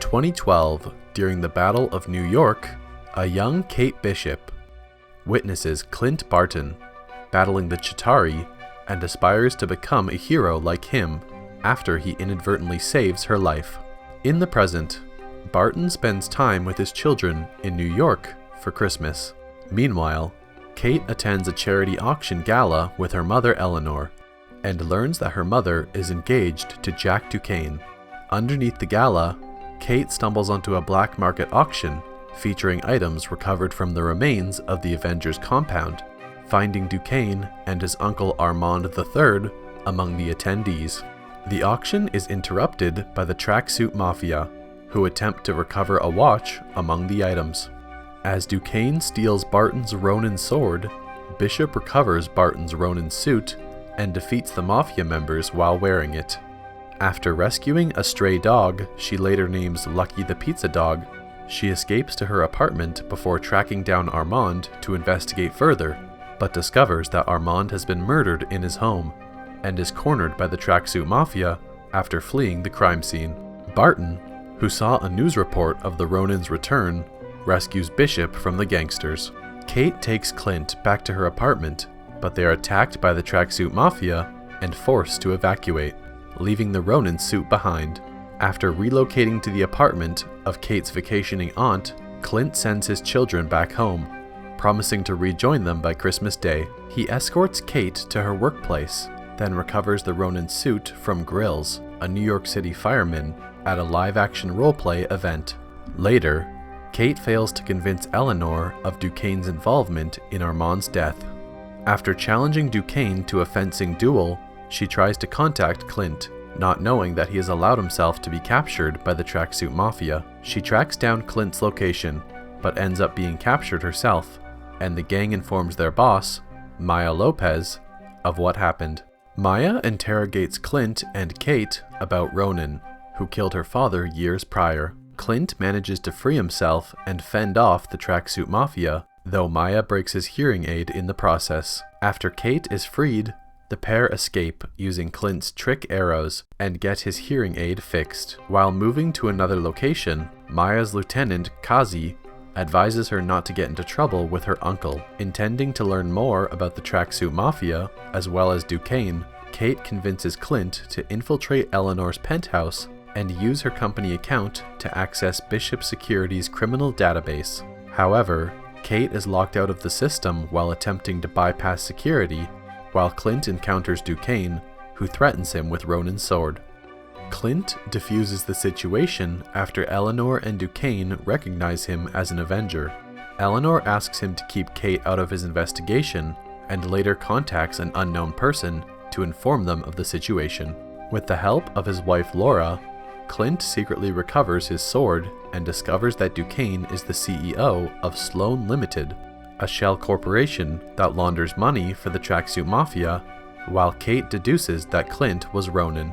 2012, during the Battle of New York, a young Kate Bishop witnesses Clint Barton battling the Chitauri and aspires to become a hero like him after he inadvertently saves her life. In the present, Barton spends time with his children in New York for Christmas. Meanwhile, Kate attends a charity auction gala with her mother Eleanor and learns that her mother is engaged to Jack Duquesne. Underneath the gala, Kate stumbles onto a black market auction featuring items recovered from the remains of the Avengers compound, finding Duquesne and his uncle Armand III among the attendees. The auction is interrupted by the tracksuit mafia, who attempt to recover a watch among the items. As Duquesne steals Barton's Ronin sword, Bishop recovers Barton's Ronin suit and defeats the mafia members while wearing it. After rescuing a stray dog she later names Lucky the Pizza Dog, she escapes to her apartment before tracking down Armand to investigate further, but discovers that Armand has been murdered in his home and is cornered by the tracksuit mafia after fleeing the crime scene. Barton, who saw a news report of the Ronin's return, rescues Bishop from the gangsters. Kate takes Clint back to her apartment, but they are attacked by the tracksuit mafia and forced to evacuate, leaving the Ronin suit behind. After relocating to the apartment of Kate's vacationing aunt, Clint sends his children back home, promising to rejoin them by Christmas Day. He escorts Kate to her workplace, then recovers the Ronin suit from Grills, a New York City fireman, at a live-action roleplay event. Later, Kate fails to convince Eleanor of Duquesne's involvement in Armand's death. After challenging Duquesne to a fencing duel, she tries to contact Clint, not knowing that he has allowed himself to be captured by the tracksuit mafia. She tracks down Clint's location, but ends up being captured herself, and the gang informs their boss, Maya Lopez, of what happened. Maya interrogates Clint and Kate about Ronin, who killed her father years prior. Clint manages to free himself and fend off the tracksuit mafia, though Maya breaks his hearing aid in the process. After Kate is freed, the pair escape using Clint's trick arrows and get his hearing aid fixed. While moving to another location, Maya's lieutenant, Kazi, advises her not to get into trouble with her uncle. Intending to learn more about the tracksuit mafia, as well as Duquesne, Kate convinces Clint to infiltrate Eleanor's penthouse and use her company account to access Bishop Security's criminal database. However, Kate is locked out of the system while attempting to bypass security, while Clint encounters Duquesne, who threatens him with Ronin's sword. Clint diffuses the situation after Eleanor and Duquesne recognize him as an Avenger. Eleanor asks him to keep Kate out of his investigation, and later contacts an unknown person to inform them of the situation. With the help of his wife Laura, Clint secretly recovers his sword and discovers that Duquesne is the CEO of Sloan Limited, a shell corporation that launders money for the tracksuit mafia, while Kate deduces that Clint was Ronin.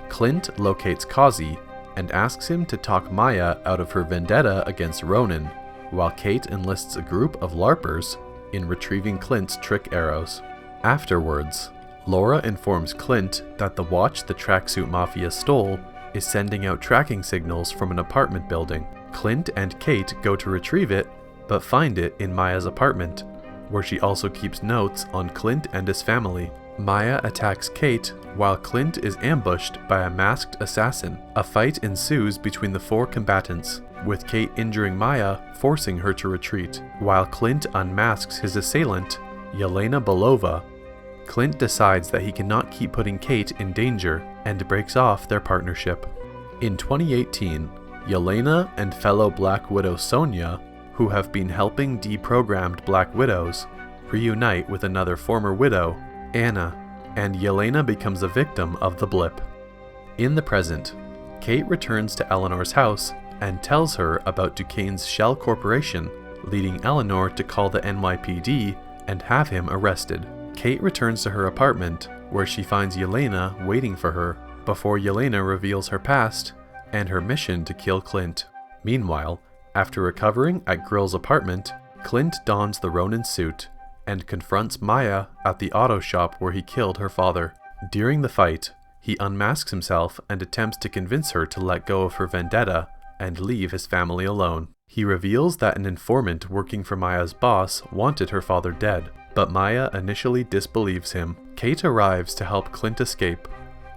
Clint locates Kazi and asks him to talk Maya out of her vendetta against Ronin, while Kate enlists a group of LARPers in retrieving Clint's trick arrows. Afterwards, Laura informs Clint that the watch the tracksuit mafia stole is sending out tracking signals from an apartment building. Clint and Kate go to retrieve it, but find it in Maya's apartment, where she also keeps notes on Clint and his family. Maya attacks Kate while Clint is ambushed by a masked assassin. A fight ensues between the four combatants, with Kate injuring Maya, forcing her to retreat. While Clint unmasks his assailant, Yelena Belova, Clint decides that he cannot keep putting Kate in danger and breaks off their partnership. In 2018, Yelena and fellow Black Widow Sonya, who have been helping deprogrammed Black Widows, reunite with another former widow, Anna, and Yelena becomes a victim of the blip. In the present, Kate returns to Eleanor's house and tells her about Duquesne's shell corporation, leading Eleanor to call the NYPD and have him arrested. Kate returns to her apartment, where she finds Yelena waiting for her, before Yelena reveals her past and her mission to kill Clint. Meanwhile, after recovering at Grill's apartment, Clint dons the Ronin suit and confronts Maya at the auto shop where he killed her father. During the fight, he unmasks himself and attempts to convince her to let go of her vendetta, and leave his family alone. He reveals that an informant working for Maya's boss wanted her father dead, but Maya initially disbelieves him. Kate arrives to help Clint escape,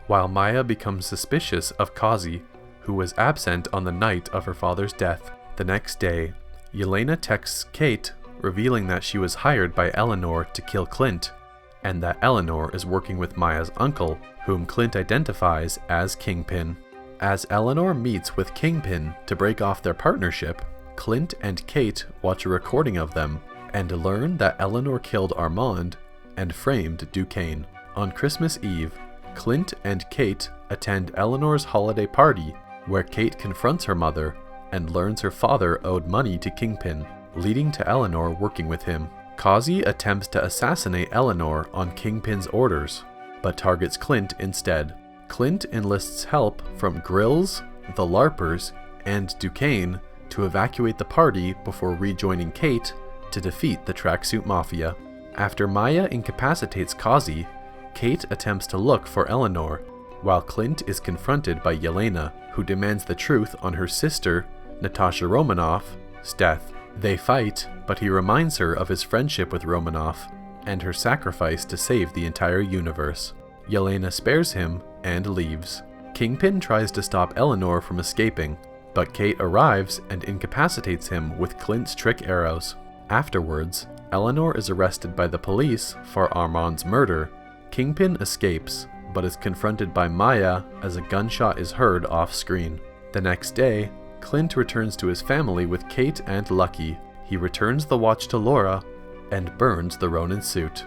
while Maya becomes suspicious of Kazi, who was absent on the night of her father's death. The next day, Yelena texts Kate, revealing that she was hired by Eleanor to kill Clint, and that Eleanor is working with Maya's uncle, whom Clint identifies as Kingpin. As Eleanor meets with Kingpin to break off their partnership, Clint and Kate watch a recording of them and learn that Eleanor killed Armand and framed Duquesne. On Christmas Eve, Clint and Kate attend Eleanor's holiday party, where Kate confronts her mother and learns her father owed money to Kingpin, leading to Eleanor working with him. Kazi attempts to assassinate Eleanor on Kingpin's orders, but targets Clint instead. Clint enlists help from Grills, the LARPers, and Duquesne to evacuate the party before rejoining Kate to defeat the tracksuit mafia. After Maya incapacitates Kazi, Kate attempts to look for Eleanor, while Clint is confronted by Yelena, who demands the truth on her sister, Natasha Romanoff's death. They fight, but he reminds her of his friendship with Romanoff and her sacrifice to save the entire universe. Yelena spares him and leaves. Kingpin tries to stop Eleanor from escaping, but Kate arrives and incapacitates him with Clint's trick arrows. Afterwards, Eleanor is arrested by the police for Armand's murder. Kingpin escapes, but is confronted by Maya as a gunshot is heard off-screen. The next day, Clint returns to his family with Kate and Lucky. He returns the watch to Laura and burns the Ronin suit.